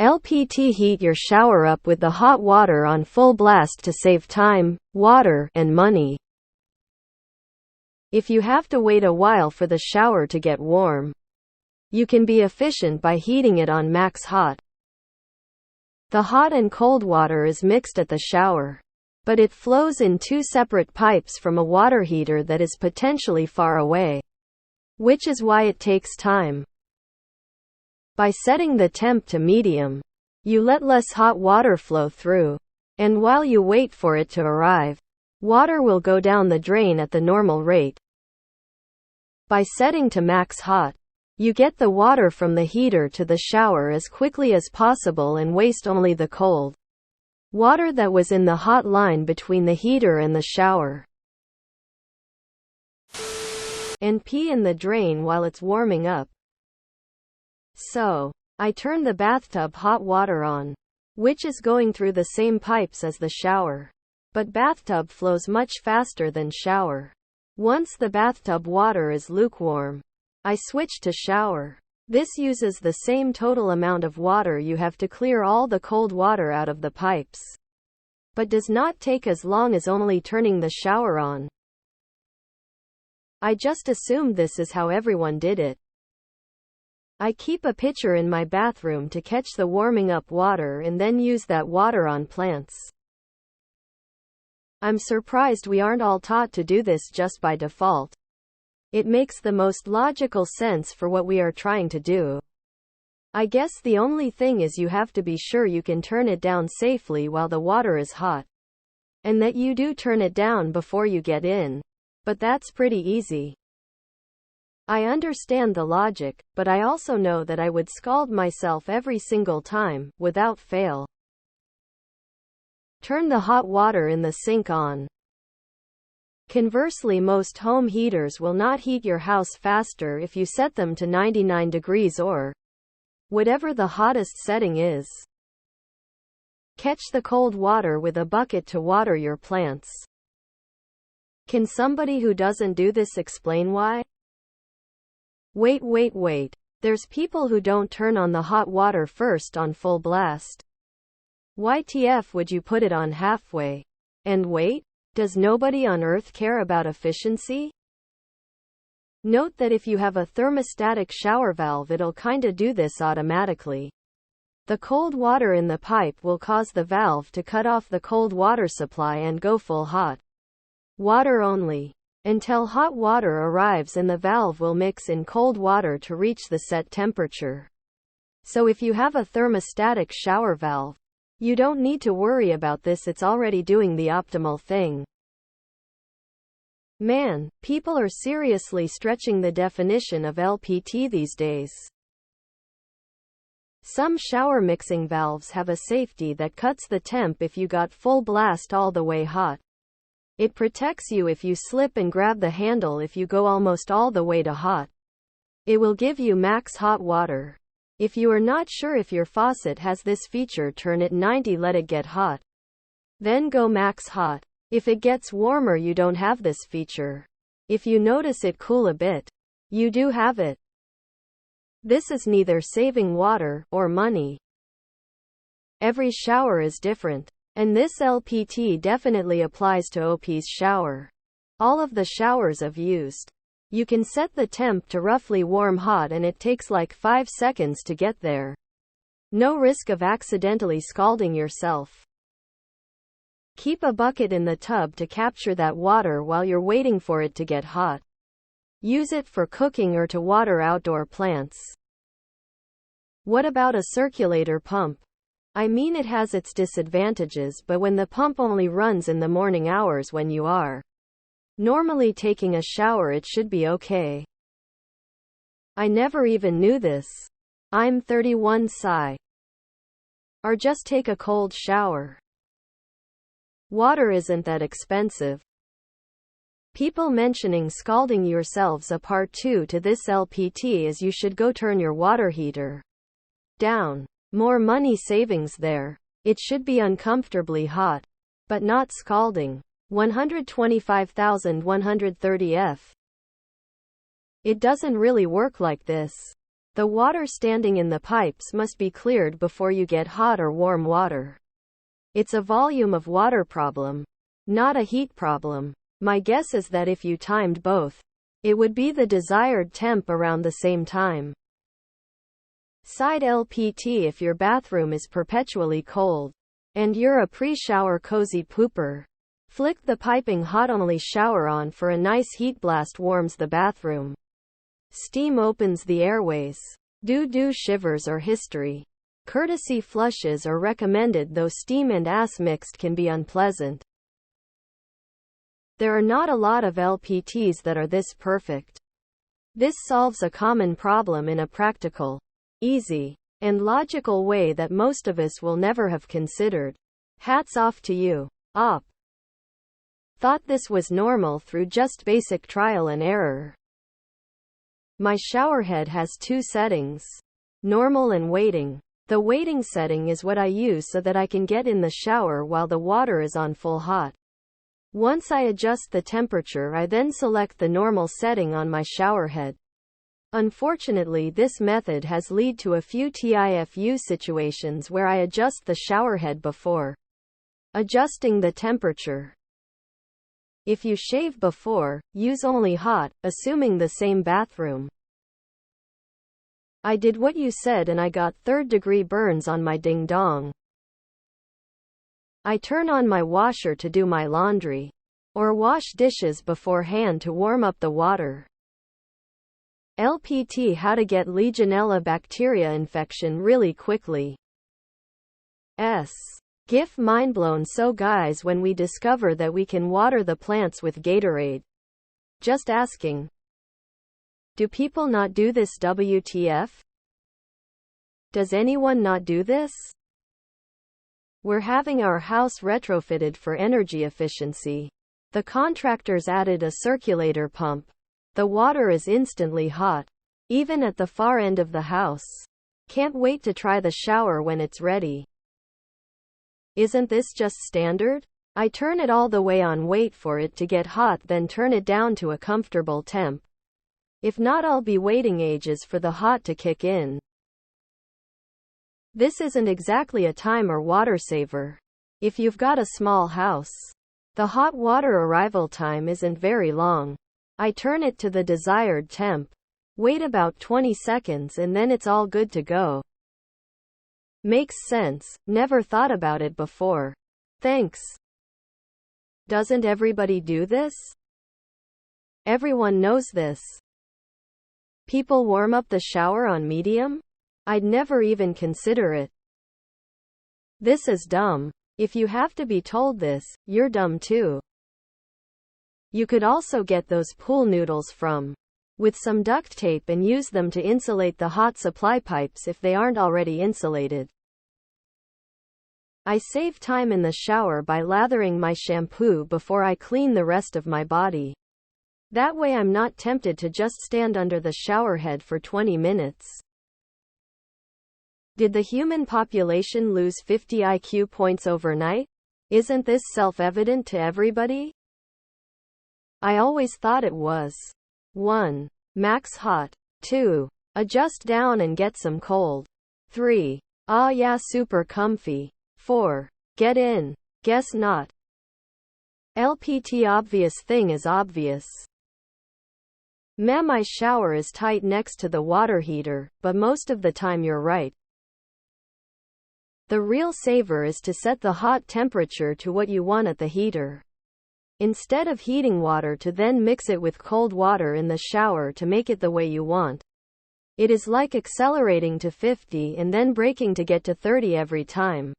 LPT Heat your shower up with the hot water on full blast to save time, water, and money. If you have to wait a while for the shower to get warm, you can be efficient by heating it on max hot. The hot and cold water is mixed at the shower, but it flows in two separate pipes from a water heater that is potentially far away, which is why it takes time. By setting the temp to medium, you let less hot water flow through, and while you wait for it to arrive, water will go down the drain at the normal rate. By setting to max hot, you get the water from the heater to the shower as quickly as possible and waste only the cold water that was in the hot line between the heater and the shower. And pee in the drain while it's warming up. So, I turn the bathtub hot water on, which is going through the same pipes as the shower. But bathtub flows much faster than shower. Once the bathtub water is lukewarm, I switch to shower. This uses the same total amount of water you have to clear all the cold water out of the pipes, but does not take as long as only turning the shower on. I just assumed this is how everyone did it. I keep a pitcher in my bathroom to catch the warming up water and then use that water on plants. I'm surprised we aren't all taught to do this just by default. It makes the most logical sense for what we are trying to do. I guess the only thing is you have to be sure you can turn it down safely while the water is hot, and that you do turn it down before you get in. But that's pretty easy. I understand the logic, but I also know that I would scald myself every single time, without fail. Turn the hot water in the sink on. Conversely, most home heaters will not heat your house faster if you set them to 99 degrees or whatever the hottest setting is. Catch the cold water with a bucket to water your plants. Can somebody who doesn't do this explain why? Wait. There's people who don't turn on the hot water first on full blast. YTF would you put it on halfway? And wait? Does nobody on earth care about efficiency? Note that if you have a thermostatic shower valve, it'll kinda do this automatically. The cold water in the pipe will cause the valve to cut off the cold water supply and go full hot water only, until hot water arrives, and the valve will mix in cold water to reach the set temperature. So if you have a thermostatic shower valve, you don't need to worry about this, it's already doing the optimal thing. Man, people are seriously stretching the definition of LPT these days. Some shower mixing valves have a safety that cuts the temp if you got full blast all the way hot. It protects you if you slip and grab the handle if you go almost all the way to hot. It will give you max hot water. If you are not sure if your faucet has this feature, turn it 90, let it get hot. Then go max hot. If it gets warmer, you don't have this feature. If you notice it cool a bit, you do have it. This is neither saving water or money. Every shower is different, and this LPT definitely applies to OP's shower. All of the showers I've used, you can set the temp to roughly warm hot and it takes like 5 seconds to get there. No risk of accidentally scalding yourself. Keep a bucket in the tub to capture that water while you're waiting for it to get hot. Use it for cooking or to water outdoor plants. What about a circulator pump? I mean, it has its disadvantages, but when the pump only runs in the morning hours when you are normally taking a shower, it should be okay. I never even knew this. I'm 31, sigh. Or just take a cold shower. Water isn't that expensive. People mentioning scalding yourselves. A part 2 to this LPT is you should go turn your water heater down. More money savings there. It should be uncomfortably hot, but not scalding. 125,130 F. It doesn't really work like this. The water standing in the pipes must be cleared before you get hot or warm water. It's a volume of water problem, not a heat problem. My guess is that if you timed both, it would be the desired temp around the same time. Side LPT if your bathroom is perpetually cold, and you're a pre-shower cozy pooper. Flick the piping hot only shower on for a nice heat blast warms the bathroom. Steam opens the airways. Do shivers or history. Courtesy flushes are recommended though steam and ass mixed can be unpleasant. There are not a lot of LPTs that are this perfect. This solves a common problem in a practical, easy, and logical way that most of us will never have considered. Hats off to you. Op. Thought this was normal through just basic trial and error. My showerhead has two settings, normal and waiting. The waiting setting is what I use so that I can get in the shower while the water is on full hot. Once I adjust the temperature, I then select the normal setting on my showerhead. Unfortunately, this method has led to a few TIFU situations where I adjust the showerhead before adjusting the temperature. If you shave before, use only hot, assuming the same bathroom. I did what you said and I got third-degree burns on my ding-dong. I turn on my washer to do my laundry, or wash dishes beforehand to warm up the water. LPT How to get Legionella bacteria infection really quickly. GIF mindblown. So guys, when we discover that we can water the plants with Gatorade. Just asking. Do people not do this? WTF? Does anyone not do this? We're having our house retrofitted for energy efficiency. The contractors added a circulator pump. The water is instantly hot, even at the far end of the house. Can't wait to try the shower when it's ready. Isn't this just standard? I turn it all the way on, wait for it to get hot, then turn it down to a comfortable temp. If not, I'll be waiting ages for the hot to kick in. This isn't exactly a time or water saver. If you've got a small house, the hot water arrival time isn't very long. I turn it to the desired temp, wait about 20 seconds, and then it's all good to go. Makes sense, never thought about it before. Thanks. Doesn't everybody do this? Everyone knows this. People warm up the shower on medium? I'd never even consider it. This is dumb. If you have to be told this, you're dumb too. You could also get those pool noodles with some duct tape and use them to insulate the hot supply pipes if they aren't already insulated. I save time in the shower by lathering my shampoo before I clean the rest of my body. That way I'm not tempted to just stand under the showerhead for 20 minutes. Did the human population lose 50 IQ points overnight? Isn't this self-evident to everybody? I always thought it was. 1. Max hot. 2. Adjust down and get some cold. 3. Ah yeah, super comfy. 4. Get in. Guess not. LPT obvious thing is obvious. My shower is tight next to the water heater, but most of the time you're right. The real saver is to set the hot temperature to what you want at the heater. Instead of heating water to then mix it with cold water in the shower to make it the way you want. It is like accelerating to 50 and then braking to get to 30 every time.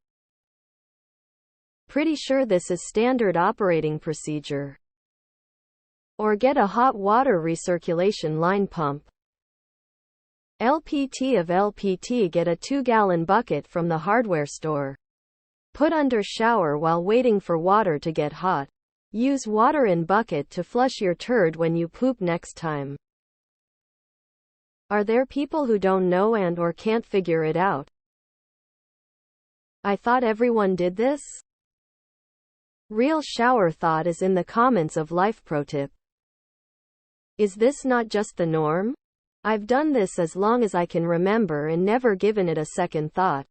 Pretty sure this is standard operating procedure. Or get a hot water recirculation line pump. LPT of LPT. Get a 2-gallon bucket from the hardware store. Put under shower while waiting for water to get hot. Use water in bucket to flush your turd when you poop next time. Are there people who don't know and or can't figure it out? I thought everyone did this? Real shower thought is in the comments of Life Pro Tip. Is this not just the norm? I've done this as long as I can remember and never given it a second thought.